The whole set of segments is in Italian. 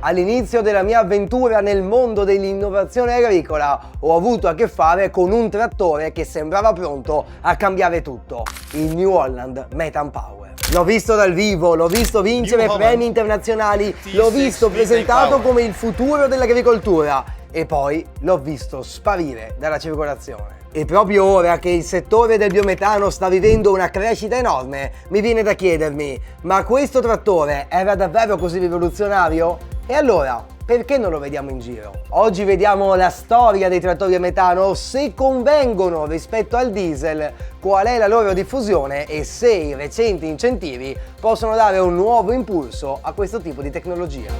All'inizio della mia avventura nel mondo dell'innovazione agricola ho avuto a che fare con un trattore che sembrava pronto a cambiare tutto, il New Holland Metane Power. L'ho visto dal vivo, l'ho visto vincere premi internazionali, l'ho visto presentato come il futuro dell'agricoltura e poi l'ho visto sparire dalla circolazione. E proprio ora che il settore del biometano sta vivendo una crescita enorme, mi viene da chiedermi, ma questo trattore era davvero così rivoluzionario? E allora, perché non lo vediamo in giro? Oggi vediamo la storia dei trattori a metano, se convengono rispetto al diesel, qual è la loro diffusione e se i recenti incentivi possono dare un nuovo impulso a questo tipo di tecnologia.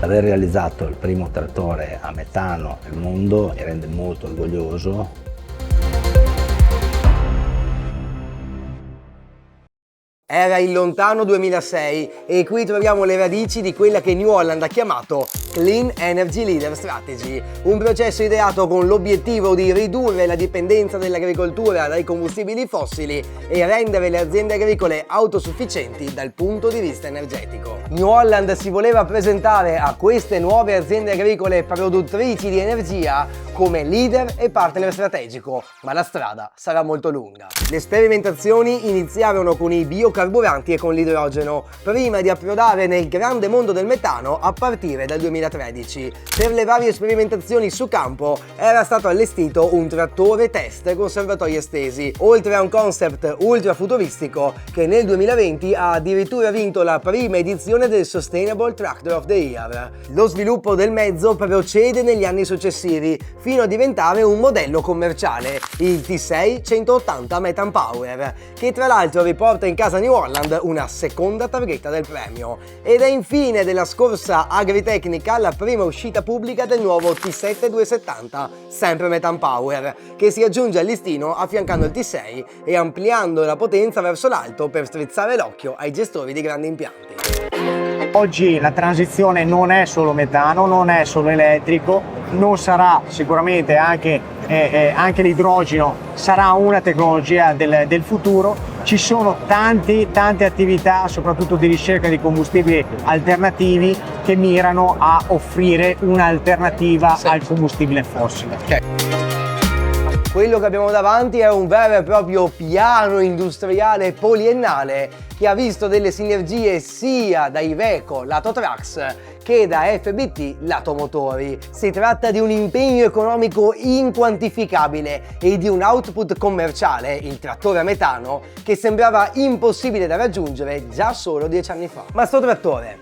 Aver realizzato il primo trattore a metano nel mondo mi rende molto orgoglioso. Era il lontano 2006 e qui troviamo le radici di quella che New Holland ha chiamato Clean Energy Leader Strategy, un processo ideato con l'obiettivo di ridurre la dipendenza dell'agricoltura dai combustibili fossili e rendere le aziende agricole autosufficienti dal punto di vista energetico. New Holland si voleva presentare a queste nuove aziende agricole produttrici di energia come leader e partner strategico, ma la strada sarà molto lunga. Le sperimentazioni iniziarono con i biocarburanti e con l'idrogeno, prima di approdare nel grande mondo del metano a partire dal 2013. Per le varie sperimentazioni su campo era stato allestito un trattore test con serbatoi estesi, oltre a un concept ultra futuristico che nel 2020 ha addirittura vinto la prima edizione del Sustainable Tractor of the Year. Lo sviluppo del mezzo procede negli anni successivi, fino a diventare un modello commerciale, il T6 180 Metane Power, che tra l'altro riporta in casa New Holland una seconda targhetta del premio. Ed è infine della scorsa Agritechnica la prima uscita pubblica del nuovo T7 270, sempre Metane Power, che si aggiunge al listino affiancando il T6 e ampliando la potenza verso l'alto per strizzare l'occhio ai gestori di grandi impianti. Oggi la transizione non è solo metano, non è solo elettrico, non sarà sicuramente anche l'idrogeno, sarà una tecnologia del futuro. Ci sono tante attività, soprattutto di ricerca di combustibili alternativi, che mirano a offrire un'alternativa al combustibile fossile. Quello che abbiamo davanti è un vero e proprio piano industriale poliennale che ha visto delle sinergie sia da Iveco lato Trax che da FBT lato motori. Si tratta di un impegno economico inquantificabile e di un output commerciale, il trattore a metano, che sembrava impossibile da raggiungere già solo 10 anni fa. Ma sto trattore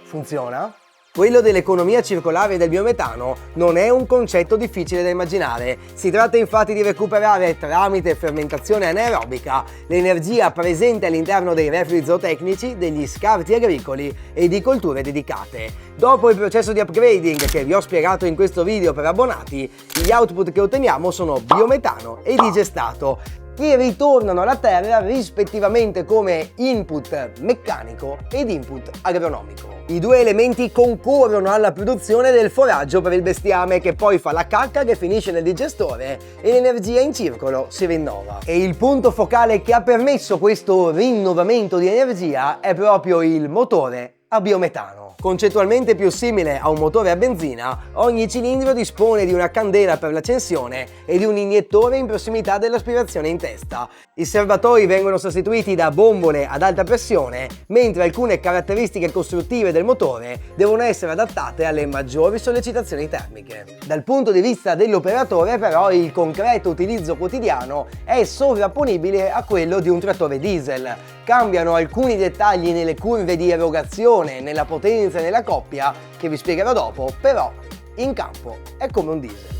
funziona? Quello dell'economia circolare del biometano non è un concetto difficile da immaginare. Si tratta infatti di recuperare tramite fermentazione anaerobica l'energia presente all'interno dei reflui zootecnici, degli scarti agricoli e di colture dedicate. Dopo il processo di upgrading che vi ho spiegato in questo video per abbonati, gli output che otteniamo sono biometano e digestato, che ritornano alla terra rispettivamente come input meccanico ed input agronomico. I due elementi concorrono alla produzione del foraggio per il bestiame, che poi fa la cacca che finisce nel digestore e l'energia in circolo si rinnova. E il punto focale che ha permesso questo rinnovamento di energia è proprio il motore a biometano. Concettualmente più simile a un motore a benzina, ogni cilindro dispone di una candela per l'accensione e di un iniettore in prossimità dell'aspirazione in testa. I serbatoi vengono sostituiti da bombole ad alta pressione, mentre alcune caratteristiche costruttive del motore devono essere adattate alle maggiori sollecitazioni termiche. Dal punto di vista dell'operatore, però, il concreto utilizzo quotidiano è sovrapponibile a quello di un trattore diesel. Cambiano alcuni dettagli nelle curve di erogazione, nella potenza e nella coppia, che vi spiegherò dopo, però in campo è come un diesel.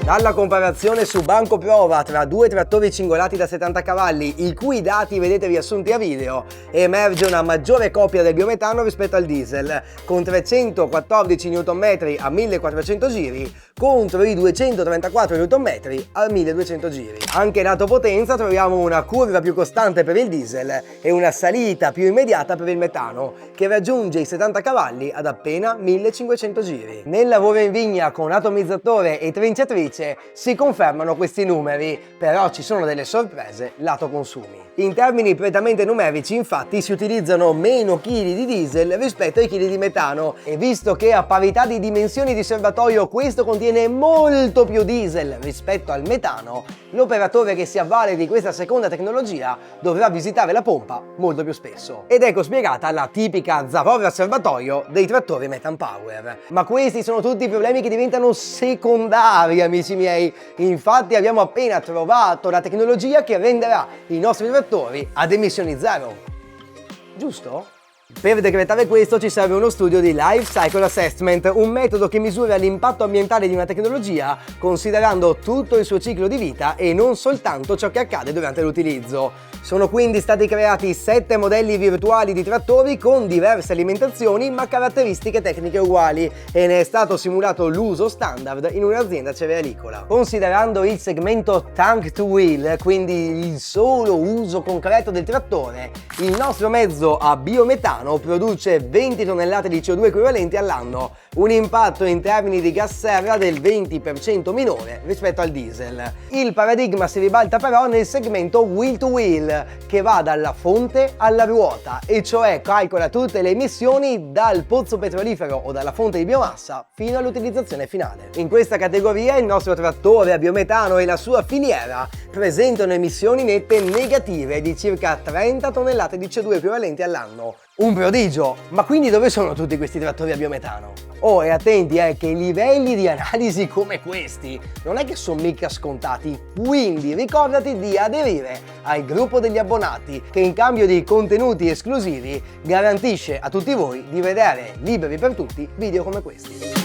Dalla comparazione su banco prova tra due trattori cingolati da 70 cavalli, i cui dati vedete riassunti a video, emerge una maggiore coppia del biometano rispetto al diesel, con 314 Nm a 1400 giri contro i 234 Nm a 1200 giri. Anche lato potenza troviamo una curva più costante per il diesel e una salita più immediata per il metano, che raggiunge i 70 cavalli ad appena 1500 giri. Nel lavoro in vigna con atomizzatore e trinciatrice invece si confermano questi numeri, però ci sono delle sorprese lato consumi. In termini prettamente numerici, infatti, si utilizzano meno chili di diesel rispetto ai chili di metano, e visto che a parità di dimensioni di serbatoio questo contiene molto più diesel rispetto al metano, l'operatore che si avvale di questa seconda tecnologia dovrà visitare la pompa molto più spesso. Ed ecco spiegata la tipica zavorra serbatoio dei trattori Metan Power. Ma questi sono tutti problemi che diventano secondari, amici miei. Infatti abbiamo appena trovato la tecnologia che renderà i nostri trattori ad emissioni zero. Giusto? Per decretare questo ci serve uno studio di Life Cycle Assessment, un metodo che misura l'impatto ambientale di una tecnologia considerando tutto il suo ciclo di vita e non soltanto ciò che accade durante l'utilizzo. Sono quindi stati creati 7 modelli virtuali di trattori con diverse alimentazioni ma caratteristiche tecniche uguali, e ne è stato simulato l'uso standard in un'azienda cerealicola. Considerando il segmento tank to wheel, quindi il solo uso concreto del trattore, il nostro mezzo a biometano produce 20 tonnellate di CO2 equivalenti all'anno, un impatto in termini di gas serra del 20% minore rispetto al diesel. Il paradigma si ribalta però nel segmento wheel to wheel, che va dalla fonte alla ruota, e cioè calcola tutte le emissioni dal pozzo petrolifero o dalla fonte di biomassa fino all'utilizzazione finale. In questa categoria il nostro trattore a biometano e la sua filiera presentano emissioni nette negative di circa 30 tonnellate di CO2 equivalenti all'anno. Un prodigio! Ma quindi dove sono tutti questi trattori a biometano? Oh, e attenti che livelli di analisi come questi non è che sono mica scontati, quindi ricordati di aderire al gruppo degli abbonati, che in cambio di contenuti esclusivi garantisce a tutti voi di vedere liberi per tutti video come questi.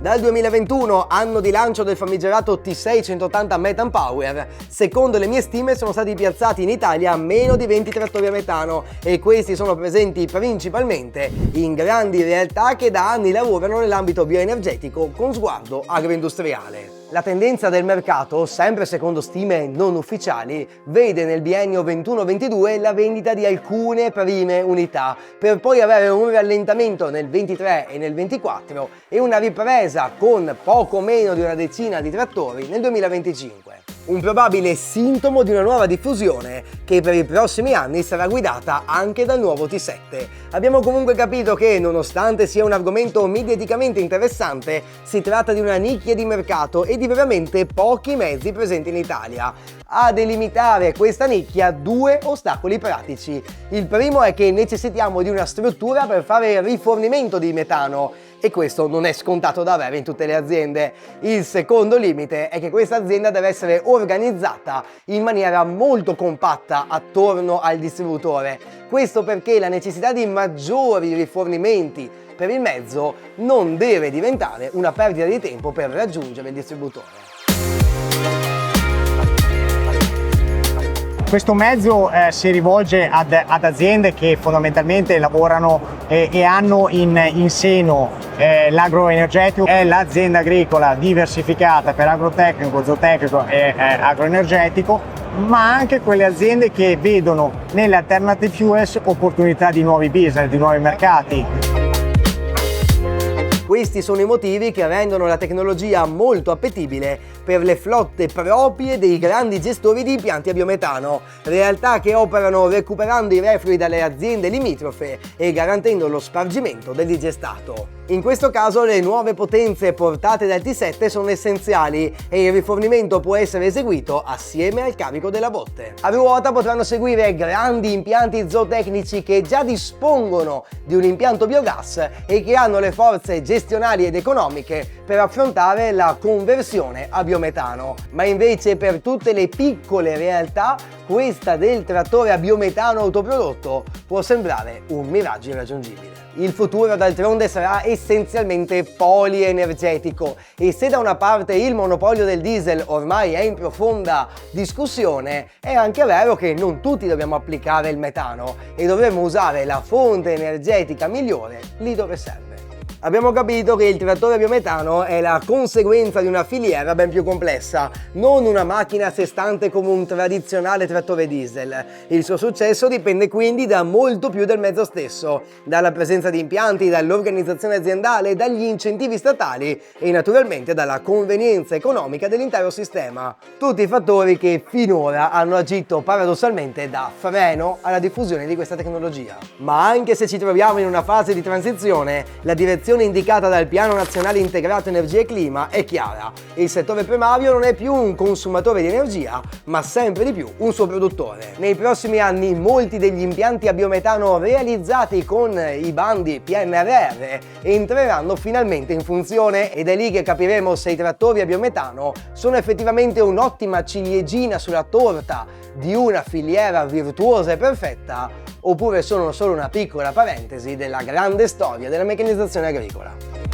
Dal 2021, anno di lancio del famigerato T6 180 Metan Power, secondo le mie stime sono stati piazzati in Italia meno di 20 trattori a metano, e questi sono presenti principalmente in grandi realtà che da anni lavorano nell'ambito bioenergetico con sguardo agroindustriale. La tendenza del mercato, sempre secondo stime non ufficiali, vede nel biennio 21-22 la vendita di alcune prime unità, per poi avere un rallentamento nel 23 e nel 24 e una ripresa con poco meno di una decina di trattori nel 2025. Un probabile sintomo di una nuova diffusione che per i prossimi anni sarà guidata anche dal nuovo T7. Abbiamo comunque capito che, nonostante sia un argomento mediaticamente interessante, si tratta di una nicchia di mercato e di veramente pochi mezzi presenti in Italia. A delimitare questa nicchia 2 ostacoli pratici. Il primo è che necessitiamo di una struttura per fare il rifornimento di metano, e questo non è scontato da avere in tutte le aziende. Il secondo limite è che questa azienda deve essere organizzata in maniera molto compatta attorno al distributore. Questo perché la necessità di maggiori rifornimenti per il mezzo non deve diventare una perdita di tempo per raggiungere il distributore. Questo mezzo si rivolge ad aziende che fondamentalmente lavorano e hanno in seno l'agroenergetico, è l'azienda agricola diversificata per agrotecnico, zootecnico e agroenergetico, ma anche quelle aziende che vedono nelle alternative fuels opportunità di nuovi business, di nuovi mercati. Questi sono i motivi che rendono la tecnologia molto appetibile per le flotte proprie dei grandi gestori di impianti a biometano, realtà che operano recuperando i reflui dalle aziende limitrofe e garantendo lo spargimento del digestato. In questo caso le nuove potenze portate dal T7 sono essenziali e il rifornimento può essere eseguito assieme al carico della botte. A ruota potranno seguire grandi impianti zootecnici che già dispongono di un impianto biogas e che hanno le forze gestionali ed economiche per affrontare la conversione a biometano. Ma invece per tutte le piccole realtà questa del trattore a biometano autoprodotto può sembrare un miraggio irraggiungibile. Il futuro d'altronde sarà essenzialmente polienergetico, e se da una parte il monopolio del diesel ormai è in profonda discussione, è anche vero che non tutti dobbiamo applicare il metano e dovremmo usare la fonte energetica migliore lì dove serve. Abbiamo capito che il trattore a biometano è la conseguenza di una filiera ben più complessa, non una macchina a sé stante come un tradizionale trattore diesel. Il suo successo dipende quindi da molto più del mezzo stesso, dalla presenza di impianti, dall'organizzazione aziendale, dagli incentivi statali e naturalmente dalla convenienza economica dell'intero sistema. Tutti fattori che finora hanno agito paradossalmente da freno alla diffusione di questa tecnologia. Ma anche se ci troviamo in una fase di transizione, la direzione indicata dal Piano Nazionale Integrato Energia e Clima è chiara. Il settore primario non è più un consumatore di energia, ma sempre di più un suo produttore. Nei prossimi anni molti degli impianti a biometano realizzati con i bandi PNRR entreranno finalmente in funzione ed è lì che capiremo se i trattori a biometano sono effettivamente un'ottima ciliegina sulla torta di una filiera virtuosa e perfetta, oppure sono solo una piccola parentesi della grande storia della meccanizzazione agricola.